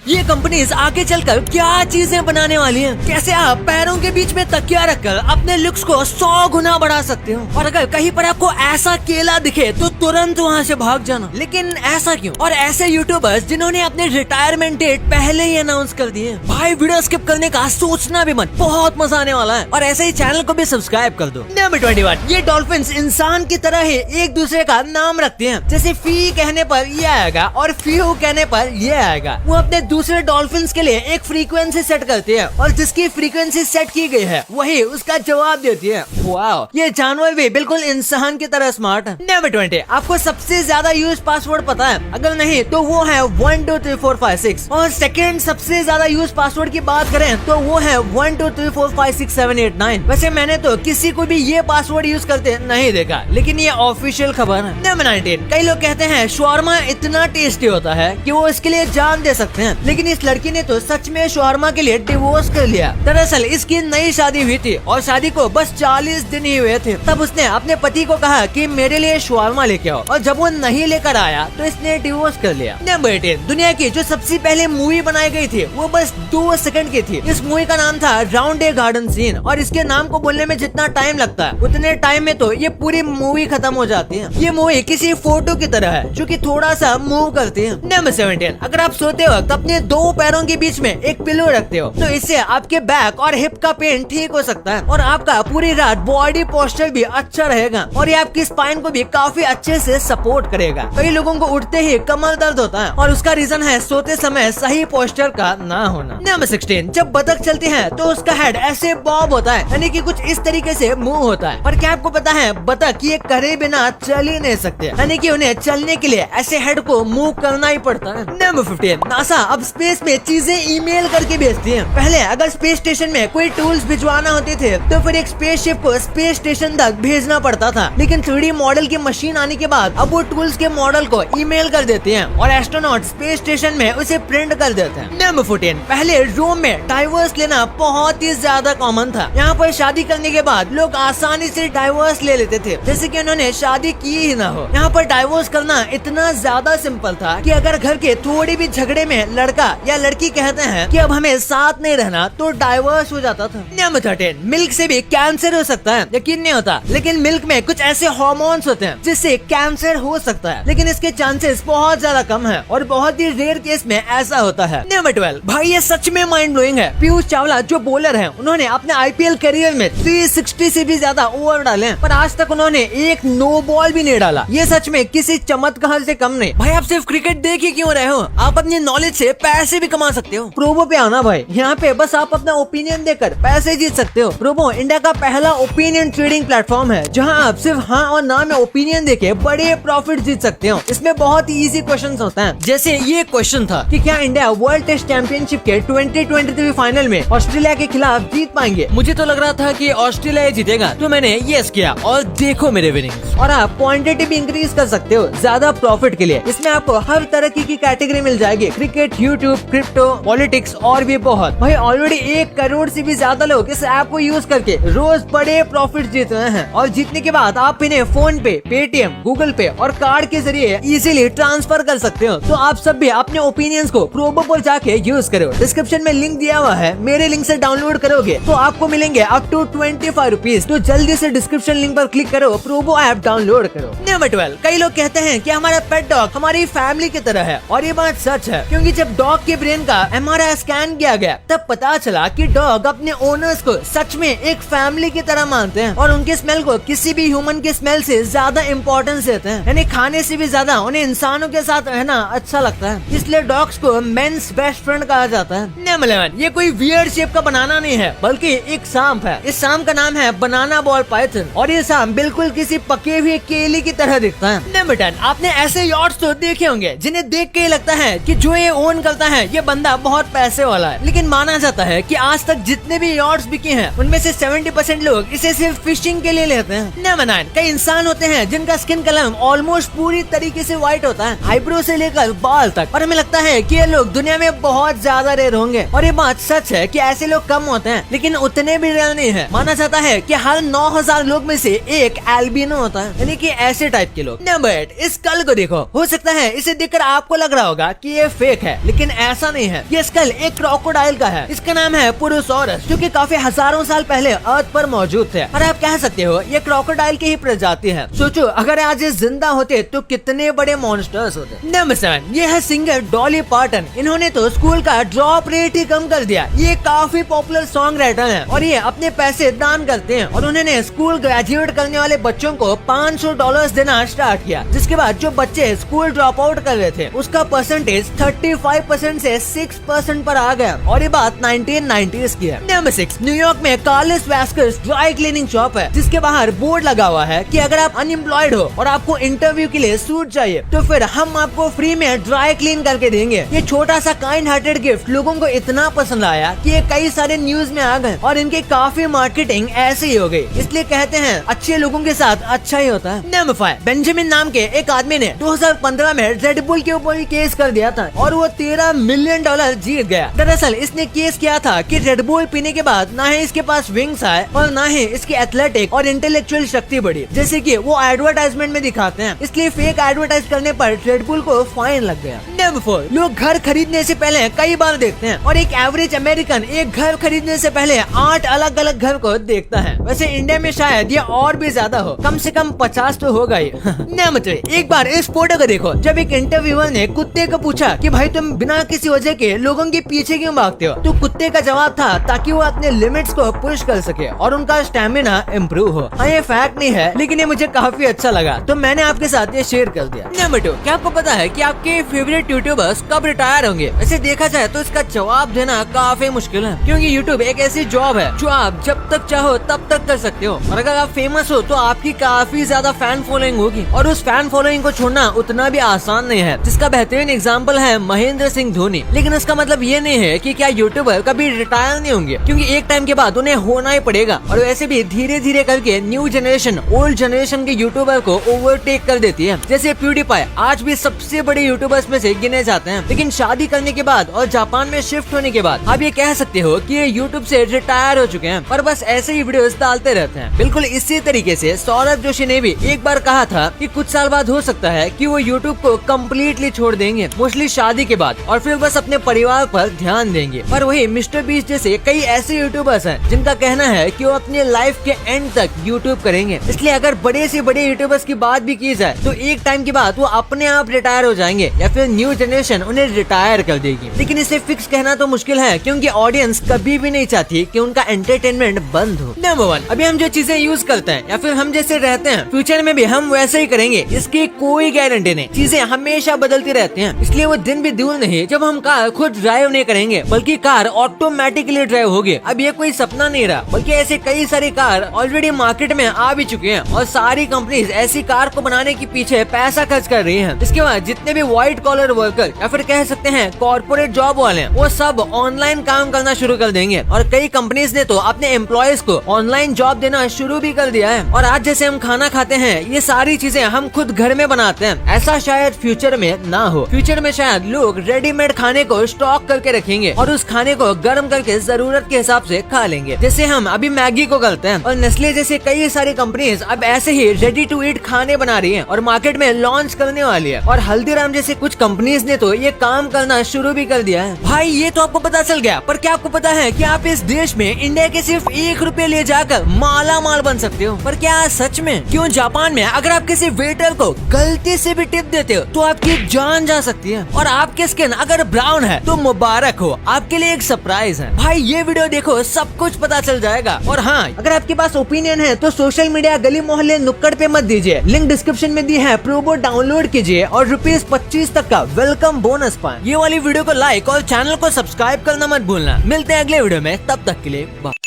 ये कंपनीज आगे चलकर क्या चीजें बनाने वाली हैं, कैसे आप पैरों के बीच में तकिया रखकर अपने लुक्स को 100 गुना बढ़ा सकते हो। और अगर कहीं पर आपको ऐसा केला दिखे तो तुरंत वहाँ से भाग जाना। लेकिन ऐसा क्यों? और ऐसे यूट्यूबर्स जिन्होंने अपने रिटायरमेंट डेट पहले ही अनाउंस कर दिए। भाई वीडियो स्किप करने का सोचना भी मत, बहुत मजा आने वाला है। और ऐसे ही चैनल को भी सब्सक्राइब कर दो। नंबर 21, ये डॉल्फिन्स इंसान की तरह ही एक दूसरे का नाम रखते हैं। जैसे फी कहने पर ये आएगा और फ्यू कहने पर ये आएगा। वो अपने दूसरे डॉल्फिन्स के लिए एक फ्रीक्वेंसी सेट करते हैं और जिसकी फ्रीक्वेंसी सेट की गई है वही उसका जवाब देती है। वाओ, ये जानवर भी बिल्कुल इंसान की तरह स्मार्ट है। नंबर 20, आपको सबसे ज्यादा यूज पासवर्ड पता है? अगर नहीं तो वो है 1 2 3 4 5 6। और सेकंड सबसे ज्यादा यूज पासवर्ड की बात करें तो वो है 1 2 3 4 5 6 7 8 9। वैसे मैंने तो किसी को भी ये पासवर्ड यूज करते नहीं देखा, लेकिन ये ऑफिशियल खबर है। नंबर 19, कई लोग कहते हैं शवारमा इतना टेस्टी होता है कि वो इसके लिए जान दे सकते हैं, लेकिन इस लड़की ने तो सच में शवारमा के लिए डिवोर्स कर लिया। दरअसल इसकी नई शादी हुई थी और शादी को बस 40 दिन ही हुए थे। तब उसने अपने पति को कहा कि मेरे लिए शवारमा लेके आओ, और जब वो नहीं लेकर आया तो इसने डिवोर्स कर लिया। नंबर 18, दुनिया की जो सबसे पहले मूवी बनाई गई थी वो बस 2 सेकंड की थी। इस मूवी का नाम था राउंड ए गार्डन सीन, और इसके नाम को बोलने में जितना टाइम लगता है उतने टाइम में तो ये पूरी मूवी खत्म हो जाती है। ये मूवी किसी फोटो की तरह है जो कि थोड़ा सा मूव करती है। नंबर 17, अगर आप सोते वक्त अपने 2 पैरों के बीच में एक पिलो रखते हो तो इससे आपके बैक और हिप का पेन ठीक हो सकता है और आपका पूरी रात बॉडी पोस्चर भी अच्छा रहेगा और ये आपकी स्पाइन को भी काफी अच्छे से सपोर्ट करेगा। कई लोगों को उठते ही कमर दर्द होता है और उसका रीजन है सोते समय सही पोस्चर का ना होना। नंबर 16, जब बतख चलती है तो उसका हेड ऐसे बॉब होता है, यानी कि कुछ इस तरीके से मूव होता है। पर क्या आपको पता है बतख ये करे बिना चल ही नहीं सकते, यानी कि उन्हें चलने के लिए ऐसे हेड को मूव करना ही पड़ता है। नंबर 15, नासा अब स्पेस में चीजें ईमेल करके भेजती है। पहले अगर स्पेस स्टेशन में कोई टूल्स भिजवाना होते थे तो फिर एक स्पेसशिप को स्पेस स्टेशन तक भेजना पड़ता था, लेकिन 3D मॉडल की मशीन आने के बाद अब वो टूल्स के मॉडल को ईमेल कर देते हैं और एस्ट्रोनॉट स्पेस स्टेशन में उसे प्रिंट कर देते हैं। नंबर 14, पहले रोम में डाइवोर्स लेना बहुत ही ज्यादा कॉमन था। यहाँ पर शादी करने के बाद लोग आसानी से डाइवोर्स ले लेते थे, जैसे कि उन्होंने शादी की ही ना हो। यहाँ पर डाइवोर्स करना इतना ज्यादा सिंपल था कि अगर घर के थोड़ी भी झगड़े में लड़का या लड़की कहते हैं कि अब हमें साथ नहीं रहना तो डाइवोर्स हो जाता था। नंबर 13, मिल्क से भी कैंसर हो सकता है। यकीन नहीं होता, लेकिन मिल्क में कुछ ऐसे हार्मोन्स होते हैं जिससे कैंसर हो सकता है, लेकिन इसके चांसेस बहुत ज्यादा कम है और बहुत ही रेयर केस में ऐसा होता है। नंबर 12, भाई ये सच में माइंड ब्लोइंग है। पीयूष चावला जो बॉलर हैं, उन्होंने अपने IPL करियर में 360 से भी ज्यादा ओवर डाले हैं, पर आज तक उन्होंने एक नो बॉल भी नहीं डाला। ये सच में किसी चमत्कार से कम नहीं। भाई आप सिर्फ क्रिकेट देख ही क्यों रहे हो? आप अपनी नॉलेज से पैसे भी कमा सकते हो। प्रोबो पे आना भाई, यहाँ पे बस आप अपना ओपिनियन देकर पैसे जीत सकते हो। प्रोबो इंडिया का पहला ओपिनियन ट्रेडिंग प्लेटफॉर्म है जहाँ आप सिर्फ हाँ और ना में ओपिनियन देके बड़े प्रॉफिट जीत सकते हो। इसमें बहुत ही इजी क्वेश्चंस होते हैं, जैसे ये क्वेश्चन था कि क्या इंडिया वर्ल्ड टेस्ट चैंपियनशिप के 2023 फाइनल में ऑस्ट्रेलिया के खिलाफ जीत पाएंगे? मुझे तो लग रहा था कि ऑस्ट्रेलिया जीतेगा, तो मैंने यस किया और देखो मेरे विनिंग्स। और आप क्वांटिटी भी इंक्रीज कर सकते हो ज्यादा प्रॉफिट के लिए। इसमें आपको हर तरह की कैटेगरी मिल जाएगी, क्रिकेट, यूट्यूब, क्रिप्टो, पॉलिटिक्स और भी बहुत। भाई ऑलरेडी 1 करोड़ से भी ज्यादा लोग इस ऐप को यूज करके रोज बड़े प्रॉफिट जीत रहे हैं और जीतने के बाद आप इन्हें फोन पे, पेटीएम, गूगल पे और कार्ड के जरिए इजीली ट्रांसफर कर सकते हो। तो आप सब भी अपने ओपिनियंस को प्रोबो पर जाके यूज करो। डिस्क्रिप्शन में लिंक दिया हुआ है, मेरे लिंक से डाउनलोड करोगे तो आपको मिलेंगे अप टू 25 रुपीज। तो जल्दी से डिस्क्रिप्शन लिंक पर क्लिक करो, प्रोबो ऐप डाउनलोड करो। नंबर 12, कई लोग कहते हैं कि हमारा पेट डॉग हमारी फैमिली की तरह है, और ये बात सच है, क्योंकि जब डॉग के ब्रेन का MRI स्कैन किया गया तब पता चला कि डॉग अपने ओनर्स को सच में एक फैमिली की तरह मानते हैं और उनके स्मेल को किसी भी ह्यूमन के स्मेल से ज्यादा इम्पोर्टेंस देते हैं, यानी खाने से भी ज्यादा उन्हें इंसानों के साथ रहना अच्छा लगता है। इसलिए डॉग्स को मेंस बेस्ट फ्रेंड कहा जाता है। नंबर 11, ये कोई वियर्ड शेप का बनाना नहीं है, बल्कि एक सांप है। इस सांप का नाम है बनाना बॉल पाइथन और ये सांप बिल्कुल किसी पके हुए केले की तरह दिखता है। नंबर 10, आपने ऐसे यॉट्स तो देखे होंगे जिन्हें देख के लगता है कि जो ये ओन करता है ये बंदा बहुत पैसे वाला है, लेकिन माना जाता है कि आज तक जितने भी यॉट्स बिके हैं उनमें से 70% लोग इसे सिर्फ फिशिंग के लिए लेते हैं। नंबर 9, कई इंसान होते हैं जिनका स्किन कलर ऑलमोस्ट पूरी तरीके से व्हाइट होता है, आईब्रो से लेकर बाल तक, और हमें लगता है कि ये लोग दुनिया में बहुत ज्यादा रेयर होंगे। और ये बात सच है कि ऐसे लोग कम होते हैं, लेकिन उतने भी रेयर नहीं है। माना जाता है कि हर 9000 लोग में से एक एल्बिनो होता है, यानी कि ऐसे टाइप के लोग। नंबर 8, इस कल को देखो। हो सकता है इसे देखकर आपको लग रहा होगा कि ये फेक है, लेकिन ऐसा नहीं है। ये स्कल एक क्रोकोडाइल का है। इसका नाम है पुरुसोरस, जो कि काफी हजारों साल पहले अर्थ पर मौजूद थे। और आप कह सकते हो ये क्रोकोडाइल की ही प्रजाति है। सोचो अगर आज ये जिंदा होते तो कितने बड़े मॉन्स्टर्स होते। नंबर 7, ये है सिंगर डॉली पार्टन। इन्होंने तो स्कूल का ड्रॉप रेट ही कम कर दिया। ये काफी पॉपुलर सॉन्ग राइटर है और ये अपने पैसे दान करते हैं। और उन्होंने स्कूल ग्रेजुएट करने वाले बच्चों को $500 देना स्टार्ट किया, जिसके बाद जो बच्चे स्कूल ड्रॉप आउट कर रहे थे उसका परसेंटेज 35% से 6% पर आ गया। और ये बात 1990s की है। नंबर 6, न्यूयॉर्क में कार्लस वैस्कर्स ड्राई क्लीनिंग शॉप है, जिसके बाहर बोर्ड लगा हुआ है कि अगर आप अनएम्प्लॉयड हो और आपको इंटरव्यू के लिए सूट चाहिए तो फिर हम आपको फ्री में ड्राई क्लीन करके देंगे। ये छोटा सा काइंड हार्टेड गिफ्ट लोगों को इतना पसंद आया कि ये कई सारे न्यूज में आ गए और इनकी काफी मार्केटिंग ऐसे ही हो गई। इसलिए कहते हैं अच्छे लोगों के साथ अच्छा ही होता है। नंबर 5, बेंजामिन नाम के एक आदमी ने 2015 में रेड बुल के ऊपर केस कर दिया था और वो $13 मिलियन जीत गया। दरअसल इसने केस किया था कि रेड बुल पीने के बाद ना ही इसके पास विंग्स आए और ना ही इसकी एथलेटिक और इंटेलेक्चुअल शक्ति बढ़ी, जैसे कि वो एडवर्टाइजमेंट में दिखाते हैं। इसलिए फेक एडवर्टाइज करने पर रेड बुल को फाइन लग गया। नंबर 4, लोग घर खरीदने से पहले कई बार देखते हैं और एक एवरेज अमेरिकन एक घर खरीदने से पहले 8 अलग अलग घर को देखता है। वैसे इंडिया में शायद ये और भी ज्यादा हो, कम से कम 50 तो होगा ही। नंबर 3, एक बार इस फोटो को देखो। जब एक इंटरव्यूअर ने कुत्ते को पूछा कि भाई तुम बिना किसी वजह के लोगों के पीछे क्यों भागते हो, तो कुत्ते का जवाब था ताकि वो अपने लिमिट्स को पुश कर सके और उनका स्टेमिना इम्प्रूव हो। हाँ ये फैक्ट नहीं है, लेकिन ये मुझे काफी अच्छा लगा तो मैंने आपके साथ ये शेयर कर दिया। नंबर 2, क्या आपको पता है कि आपके फेवरेट यूट्यूबर्स कब रिटायर होंगे? वैसे देखा जाए तो इसका जवाब देना काफी मुश्किल है, क्योंकि यूट्यूब एक ऐसी जॉब है जो आप जब तक चाहो तब तक कर सकते हो। और अगर आप फेमस हो तो आपकी काफी ज्यादा फैन फॉलोइंग होगी और उस फैन फॉलोइंग को छोड़ना उतना भी आसान नहीं है, जिसका बेहतरीन एग्जाम्पल है महेंद्र सिंह धोनी। लेकिन इसका मतलब ये नहीं है कि क्या यूट्यूबर कभी रिटायर नहीं होंगे, क्योंकि एक टाइम के बाद उन्हें होना ही पड़ेगा। और वैसे भी धीरे धीरे करके न्यू जनरेशन ओल्ड जनरेशन के यूट्यूबर को ओवरटेक कर देती है। जैसे प्यूडीपाई आज भी सबसे बड़े यूट्यूबर्स में से गिने जाते हैं, लेकिन शादी करने के बाद और जापान में शिफ्ट होने के बाद आप ये कह सकते हो कि ये यूट्यूब से रिटायर हो चुके हैं, पर बस ऐसे ही वीडियोस डालते रहते हैं। बिल्कुल इसी तरीके से सौरभ जोशी ने भी एक बार कहा था कि कुछ साल बाद हो सकता है कि वो यूट्यूब को कम्प्लीटली छोड़ देंगे, मोस्टली शादी के बाद, और फिर बस अपने परिवार पर ध्यान देंगे। पर वही मिस्टर बीस्ट जैसे कई ऐसे यूट्यूबर्स हैं जिनका कहना है कि वो अपने लाइफ के एंड तक यूट्यूब करेंगे। इसलिए अगर बड़े से बड़े यूट्यूबर्स की बात भी की जाए तो एक टाइम के बाद वो अपने आप रिटायर हो जाएंगे या फिर न्यू जनरेशन उन्हें रिटायर कर देगी। लेकिन इसे फिक्स कहना तो मुश्किल है, क्योंकि ऑडियंस कभी भी नहीं चाहती कि उनका एंटरटेनमेंट बंद हो। नंबर 1, अभी हम जो चीजें यूज करते हैं या फिर हम जैसे रहते हैं, फ्यूचर में भी हम वैसे ही करेंगे, इसकी कोई गारंटी नहीं। चीजें हमेशा बदलती रहती हैं, इसलिए वो दिन भी दूर नहीं जब हम कार खुद ड्राइव नहीं करेंगे, बल्कि कार ऑटोमेटिकली ड्राइव होगी। अब ये कोई सपना नहीं रहा, बल्कि ऐसे कई सारी कार ऑलरेडी मार्केट में आ भी चुकी हैं और सारी कंपनीज ऐसी कार को बनाने के पीछे पैसा खर्च कर रही हैं। इसके बाद जितने भी व्हाइट कॉलर वर्कर या फिर कह सकते हैं कॉर्पोरेट जॉब वाले हैं, वो सब ऑनलाइन काम करना शुरू कर देंगे। और कई कंपनीज ने तो अपने एम्प्लॉयज को ऑनलाइन जॉब देना शुरू भी कर दिया है। और आज जैसे हम खाना खाते हैं, ये सारी चीजें हम खुद घर में बनाते हैं। ऐसा शायद फ्यूचर में ना हो। फ्यूचर में शायद लोग रेडीमेड खाने को स्टॉक करके रखेंगे और उस खाने को गर्म करके जरूरत के हिसाब से खा लेंगे, जैसे हम अभी मैगी को करते हैं। और नेस्ले जैसे कई सारी कंपनीज अब ऐसे ही रेडी टू ईट खाने बना रही हैं और मार्केट में लॉन्च करने वाली है। और हल्दीराम जैसे कुछ कंपनीज ने तो ये काम करना शुरू भी कर दिया है। भाई ये तो आपको पता चल गया, पर क्या आपको पता है कि आप इस देश में इंडिया के सिर्फ ₹1 ले जाकर माला माल बन सकते हो? पर क्या सच में? क्यों जापान में अगर आप किसी वेटर को गलती से भी टिप देते हो तो आपकी जान जा सकती है। और आपकी स्किन अगर ब्राउन है तो मुबारक हो, आपके लिए एक सरप्राइज है। भाई ये वीडियो देखो, सब कुछ पता चल जाएगा। और हाँ, अगर आपके पास ओपिनियन है तो सोशल मीडिया गली मोहल्ले नुक्कड़ पे मत दीजिए। लिंक डिस्क्रिप्शन में दी है, प्रोबो डाउनलोड कीजिए और ₹25 तक का वेलकम बोनस पाएं। ये वाली वीडियो को लाइक और चैनल को सब्सक्राइब करना मत भूलना। मिलते हैं अगले वीडियो में, तब तक के लिए बाय।